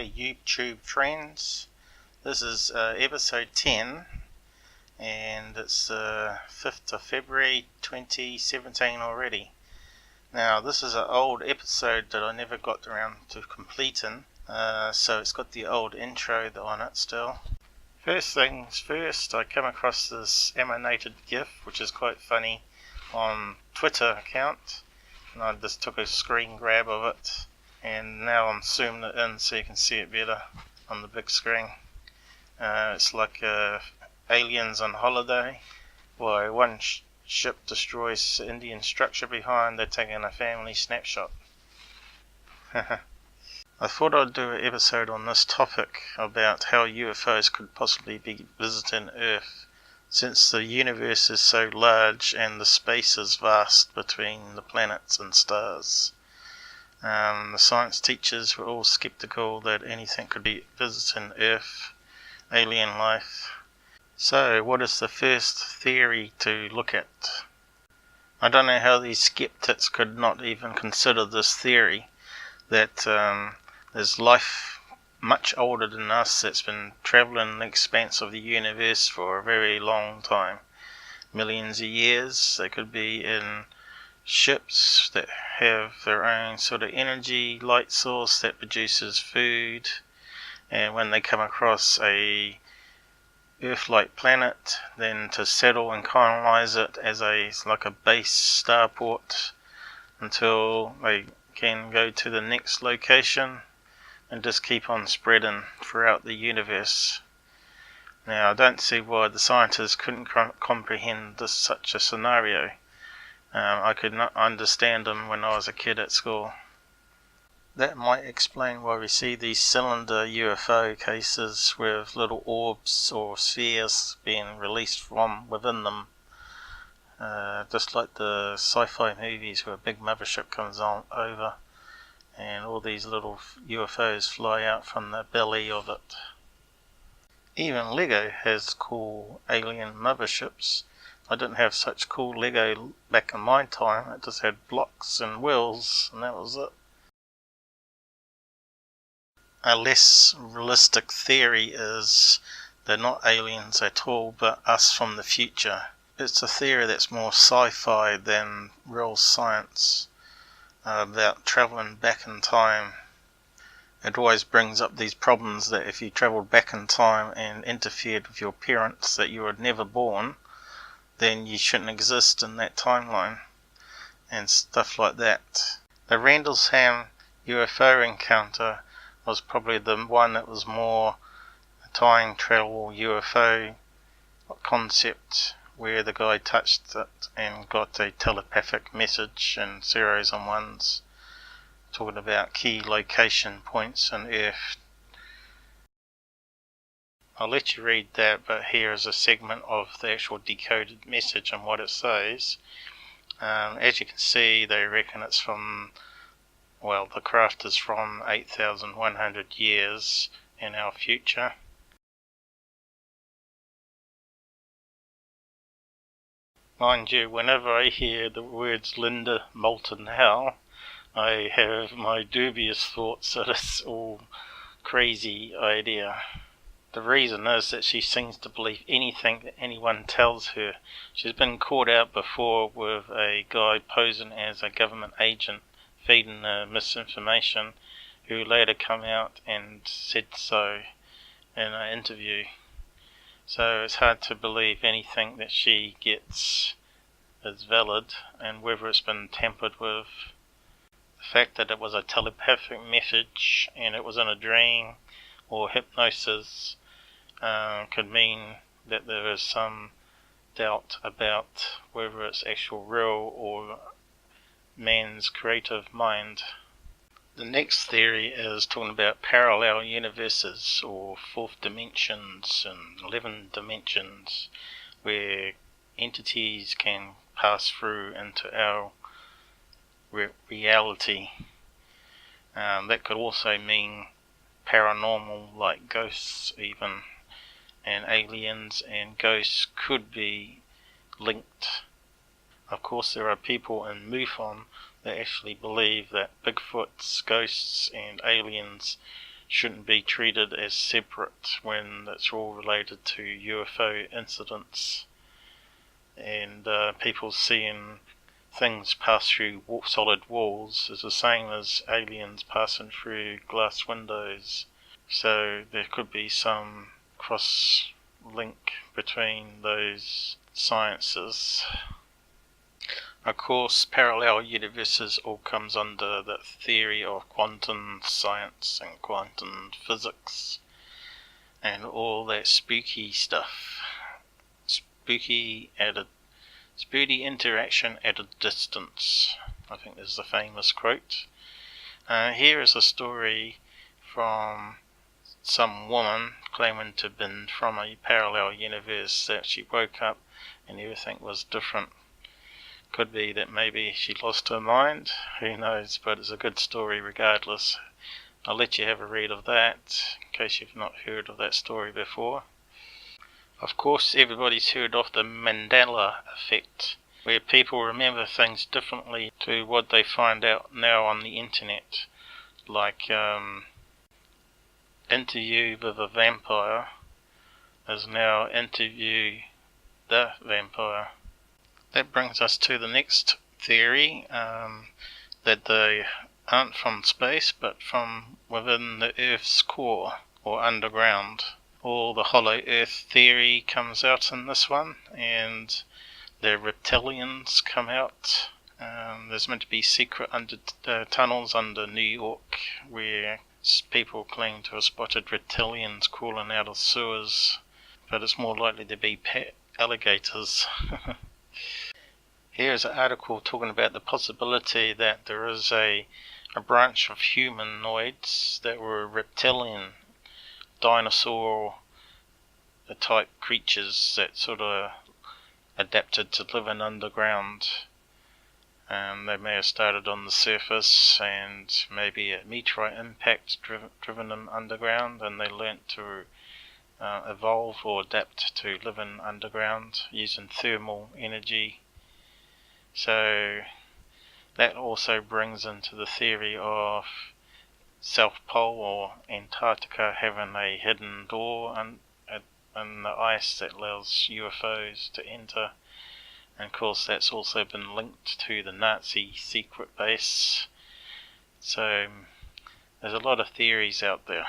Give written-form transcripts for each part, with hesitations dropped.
Hi YouTube friends, this is episode 10 and it's 5th of February 2017 already. Now this is an old episode that I never got around to completing, so it's got the old intro on it still. First things first, I come across this animated GIF which is quite funny on Twitter account, and I just took a screen grab of it. And now I'm zooming it in so you can see it better on the big screen. It's like aliens on holiday. While one ship destroys the Indian structure behind, they're taking a family snapshot. I thought I'd do an episode on this topic about how UFOs could possibly be visiting Earth, since the universe is so large and the space is vast between the planets and stars. The science teachers were all skeptical that anything could be visiting Earth, alien life. So what is the first theory to look at? I don't know how these skeptics could not even consider this theory, that there's life much older than us that's been travelling the expanse of the universe for a very long time. Millions of years. They could be in ships that have their own sort of energy light source that produces food, and when they come across a Earth-like planet, then to settle and colonize it as like a base starport until they can go to the next location and just keep on spreading throughout the universe. Now I don't see why the scientists couldn't comprehend such a scenario. I could not understand them when I was a kid at school. That might explain why we see these cylinder UFO cases with little orbs or spheres being released from within them. Just like the sci-fi movies where a big mothership comes on over and all these little UFOs fly out from the belly of it. Even Lego has cool alien motherships. I didn't have such cool Lego back in my time. It just had blocks and wheels, and that was it. A less realistic theory is they're not aliens at all, but us from the future. It's a theory that's more sci-fi than real science, about travelling back in time. It always brings up these problems that if you travelled back in time and interfered with your parents that you were never born, then you shouldn't exist in that timeline, and stuff like that. The Rendlesham UFO encounter was probably the one that was more time travel UFO concept, where the guy touched it and got a telepathic message and zeros and ones, talking about key location points on Earth. I'll let you read that, but here is a segment of the actual decoded message and what it says. As you can see, they reckon it's from, well, the craft is from 8,100 years in our future. Mind you, whenever I hear the words Linda Moulton Hell, I have my dubious thoughts that it's all crazy idea. The reason is that she seems to believe anything that anyone tells her. She's been caught out before with a guy posing as a government agent feeding her misinformation, who later come out and said so in an interview. So it's hard to believe anything that she gets is valid, and whether it's been tampered with. The fact that it was a telepathic message and it was in a dream or hypnosis could mean that there is some doubt about whether it's actual real or man's creative mind. The next theory is talking about parallel universes or fourth dimensions and 11 dimensions, where entities can pass through into our reality. That could also mean paranormal, like ghosts even, and aliens and ghosts could be linked. Of course, there are people in MUFON that actually believe that Bigfoots, ghosts and aliens shouldn't be treated as separate when it's all related to UFO incidents and people seeing things pass through solid walls is the same as aliens passing through glass windows. So there could be some cross link between those sciences. Of course, parallel universes all comes under the theory of quantum science and quantum physics and all that spooky stuff. Spooky interaction at a distance, I think is the famous quote. Here is a story from some woman claiming to have been from a parallel universe, that she woke up and everything was different. Could be that maybe she lost her mind, who knows, but it's a good story regardless. I'll let you have a read of that in case you've not heard of that story before. Of course, everybody's heard of the Mandela effect, where people remember things differently to what they find out now on the internet. Like interview with a vampire is now interview the vampire. That brings us to the next theory, that they aren't from space but from within the Earth's core or underground. All the hollow Earth theory comes out in this one, and the reptilians come out. There's meant to be secret tunnels under New York where people claim to have spotted reptilians crawling out of sewers, but it's more likely to be alligators. Here's an article talking about the possibility that there is a branch of humanoids that were reptilian, dinosaur type creatures that sort of adapted to living underground. They may have started on the surface and maybe a meteorite impact driven them underground, and they learnt to evolve or adapt to living underground using thermal energy. So that also brings into the theory of South Pole or Antarctica having a hidden door in the ice that allows UFOs to enter. And of course that's also been linked to the Nazi secret base. So there's a lot of theories out there.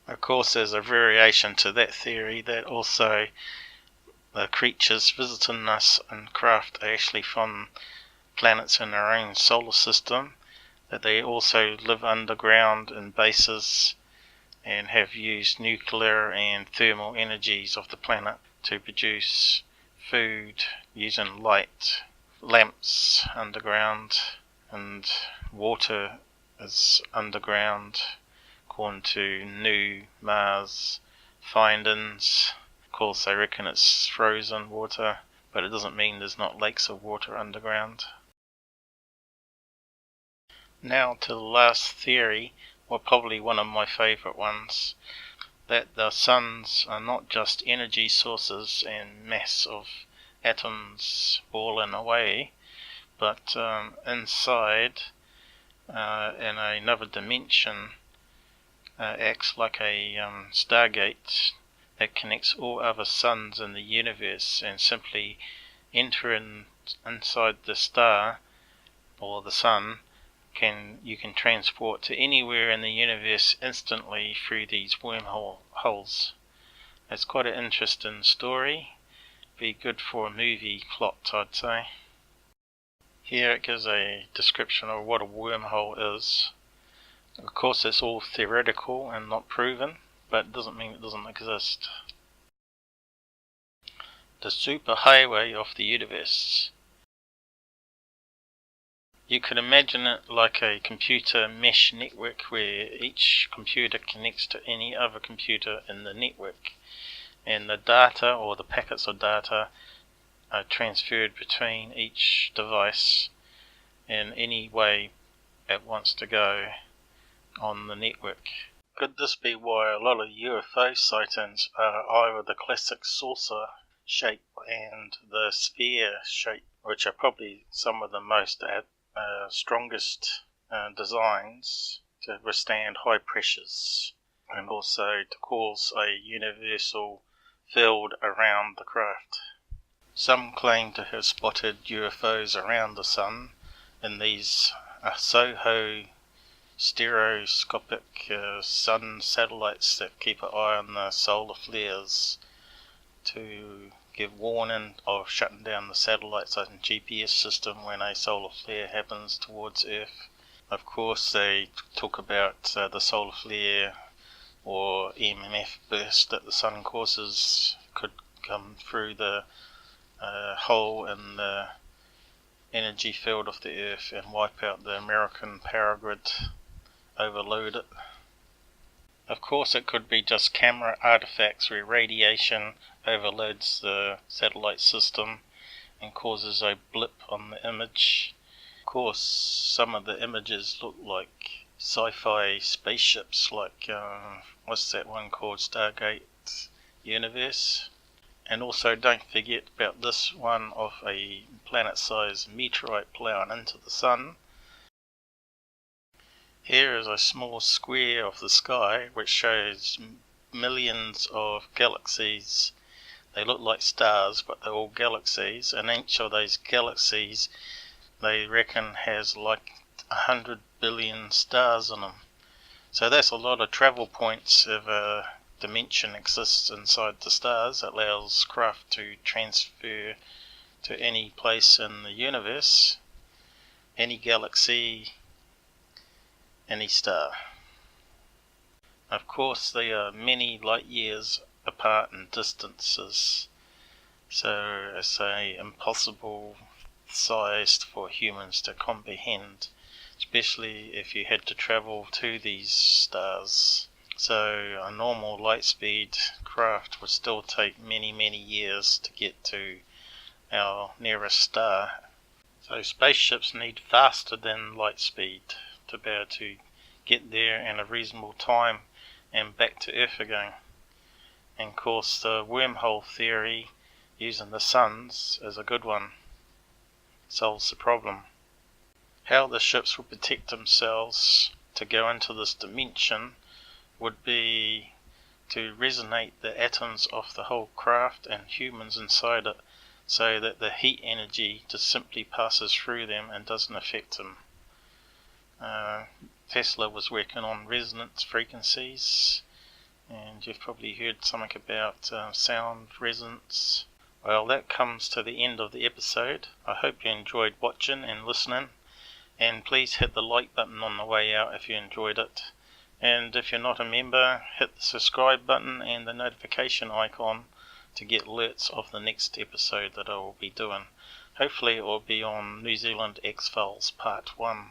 Of course there's a variation to that theory that also the creatures visiting us in craft are actually from planets in our own solar system, that they also live underground in bases and have used nuclear and thermal energies of the planet to produce food using light, lamps underground, and water is underground according to new Mars findings. Of course they reckon it's frozen water, but it doesn't mean there's not lakes of water underground. Now to the last theory, or probably one of my favourite ones, that the suns are not just energy sources and mass of atoms balling away, but inside in another dimension acts like a stargate that connects all other suns in the universe, and simply entering inside the star or the sun you can transport to anywhere in the universe instantly through these wormholes. It's quite an interesting story. Be good for a movie plot, I'd say. Here it gives a description of what a wormhole is. Of course it's all theoretical and not proven, but it doesn't mean it doesn't exist. The superhighway of the universe. You could imagine it like a computer mesh network where each computer connects to any other computer in the network, and the data or the packets of data are transferred between each device in any way it wants to go on the network. Could this be why a lot of UFO sightings are either the classic saucer shape and the sphere shape, which are probably some of the most strongest designs, to withstand high pressures, and also to cause a universal field around the craft. Some claim to have spotted UFOs around the Sun in these SOHO stereoscopic Sun satellites that keep an eye on the solar flares to give warning of shutting down the satellites and GPS system when a solar flare happens towards Earth. Of course, they talk about the solar flare or EMF burst that the Sun causes could come through the hole in the energy field of the Earth and wipe out the American power grid, overload it. Of course, it could be just camera artifacts where radiation overloads the satellite system and causes a blip on the image. Of course, some of the images look like sci-fi spaceships, like what's that one called, Stargate Universe. And also don't forget about this one of a planet-sized meteorite plowing into the Sun. Here is a small square of the sky which shows millions of galaxies. They look like stars, but they're all galaxies, and each of those galaxies they reckon has like 100 billion stars in them. So that's a lot of travel points if a dimension exists inside the stars that allows craft to transfer to any place in the universe, any galaxy, any star. Of course, they are many light years apart in distances, so it's impossible sized for humans to comprehend, especially if you had to travel to these stars. So a normal light speed craft would still take many years to get to our nearest star. So spaceships need faster than light speed to be able to get there in a reasonable time and back to Earth again. And of course the wormhole theory using the suns is a good one. Solves the problem. How the ships will protect themselves to go into this dimension would be to resonate the atoms of the whole craft and humans inside it, so that the heat energy just simply passes through them and doesn't affect them. Tesla was working on resonance frequencies, and you've probably heard something about sound resonance. Well, that comes to the end of the episode. I hope you enjoyed watching and listening, and please hit the like button on the way out if you enjoyed it. And if you're not a member, hit the subscribe button and the notification icon to get alerts of the next episode that I will be doing. Hopefully it will be on New Zealand X-Files Part 1.